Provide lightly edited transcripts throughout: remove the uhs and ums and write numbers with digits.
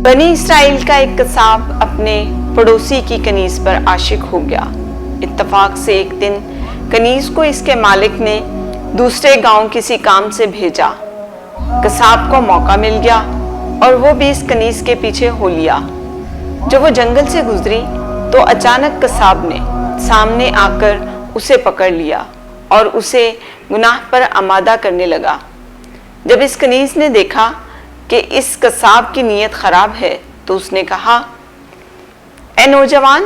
बनी इसराइल का एक कसाब अपने पड़ोसी की कनीज पर आशिक हो गया। इत्तफाक से एक दिन कनीज को इसके मालिक ने दूसरे गांव किसी काम से भेजा। कसाब को मौका मिल गया और वो भी इस कनीज के पीछे हो लिया। जब वो जंगल से गुजरी तो अचानक कसाब ने सामने आकर उसे पकड़ लिया और उसे गुनाह पर आमादा करने लगा। जब इस कनीज ने देखा कि इस कसाब की नीयत खराब है तो उसने कहा, ऐ नौजवान,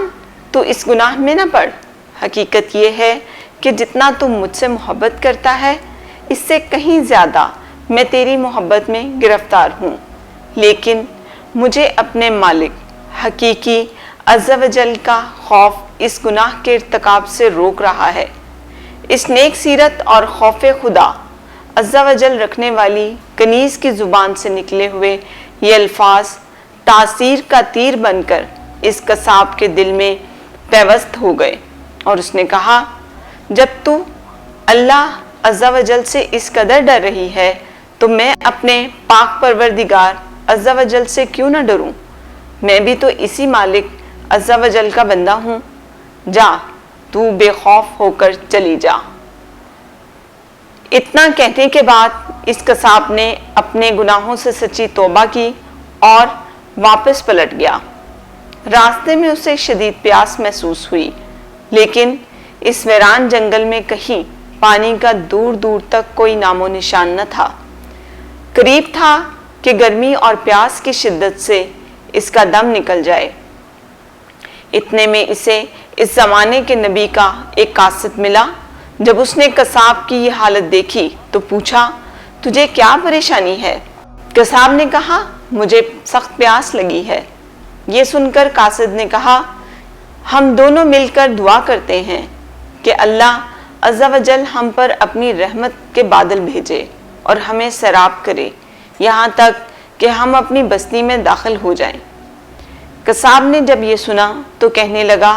तू इस गुनाह में न पड़। हकीकत ये है कि जितना तू मुझसे मोहब्बत करता है इससे कहीं ज़्यादा मैं तेरी मोहब्बत में गिरफ्तार हूँ, लेकिन मुझे अपने मालिक हकीकी अज़्ज़ा वजल का खौफ इस गुनाह के इर्तिकाब से रोक रहा है। इस नेक सीरत और खौफ खुदा अज़्ज़ा वजल रखने वाली कनीज की ज़ुबान से निकले हुए ये अल्फाज तासीर का तीर बनकर इस कसाब के दिल में पैवस्त हो गए और उसने कहा, जब तू अल्लाह अज़्ज़ा वजल से इस कदर डर रही है तो मैं अपने पाक परवरदिगार अज़्ज़ा वजल से क्यों न डरूं? मैं भी तो इसी मालिक अज़्ज़ा वजल का बंदा हूँ। जा, तू बेखौफ होकर चली जा। इतना कहने के बाद इस कसाब ने अपने गुनाहों से सच्ची तौबा की और वापस पलट गया। रास्ते में उसे शदीद प्यास महसूस हुई, लेकिन इस वीरान जंगल में कहीं पानी का दूर दूर तक कोई नामो निशान न था। करीब था कि गर्मी और प्यास की शिद्दत से इसका दम निकल जाए। इतने में इसे इस ज़माने के नबी का एक कासिद मिला। जब उसने कसाब की ये हालत देखी तो पूछा, तुझे क्या परेशानी है? कसाब ने कहा, मुझे सख्त प्यास लगी है। ये सुनकर कासिद ने कहा, हम दोनों मिलकर दुआ करते हैं कि अल्लाह अज़्ज़ा वजल हम पर अपनी रहमत के बादल भेजे और हमें सैराब करे, यहाँ तक कि हम अपनी बस्ती में दाखिल हो जाएं। कसाब ने जब ये सुना तो कहने लगा,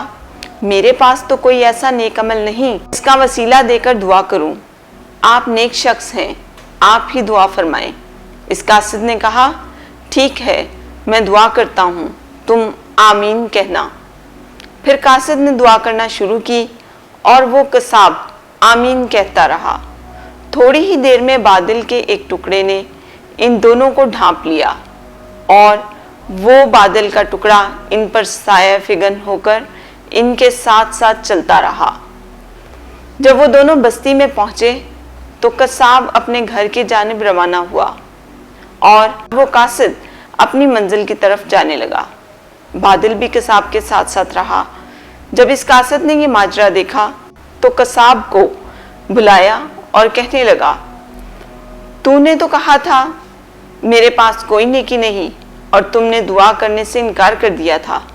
मेरे पास तो कोई ऐसा नेक अमल नहीं इसका वसीला देकर दुआ करूं। आप नेक शख्स हैं, आप ही दुआ फरमाएं। इस कासिद ने कहा, ठीक है, मैं दुआ करता हूं, तुम आमीन कहना। फिर कासिद ने दुआ करना शुरू की और वो कसाब आमीन कहता रहा। थोड़ी ही देर में बादल के एक टुकड़े ने इन दोनों को ढांप लिया और वो बादल का टुकड़ा इन पर साया फिगन होकर इनके साथ साथ चलता रहा। जब वो दोनों बस्ती में पहुंचे तो कसाब अपने घर की जानिब रवाना हुआ और वो कासिद अपनी मंजिल की तरफ जाने लगा। बादल भी कसाब के साथ साथ रहा। जब इस कासिद ने ये माजरा देखा तो कसाब को बुलाया और कहने लगा, तूने तो कहा था मेरे पास कोई नेकी नहीं और तुमने दुआ करने से इनकार कर दिया था।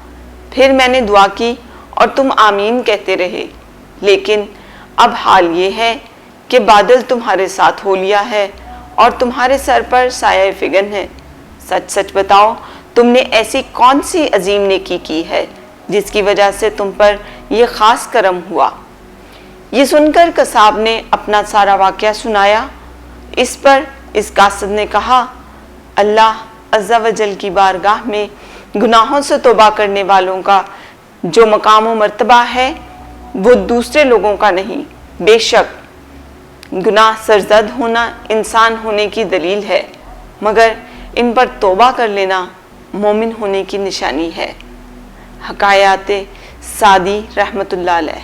फिर मैंने दुआ की और तुम आमीन कहते रहे, लेकिन अब हाल ये है कि बादल तुम्हारे साथ हो लिया है और तुम्हारे सर पर साया फिगन है। सच सच बताओ, तुमने ऐसी कौन सी अजीम नेकी की है जिसकी वजह से तुम पर यह खास करम हुआ? ये सुनकर कसाब ने अपना सारा वाक़या सुनाया। इस पर इस कासिद ने कहा, अल्लाह अज़्ज़ा वजल की बारगाह में गुनाहों से तौबा करने वालों का जो मकाम व मर्तबा है वो दूसरे लोगों का नहीं। बेशक गुनाह सरजद होना इंसान होने की दलील है, मगर इन पर तौबा कर लेना मोमिन होने की निशानी है। हकायात सादी रहमतुल्लाह अलैह।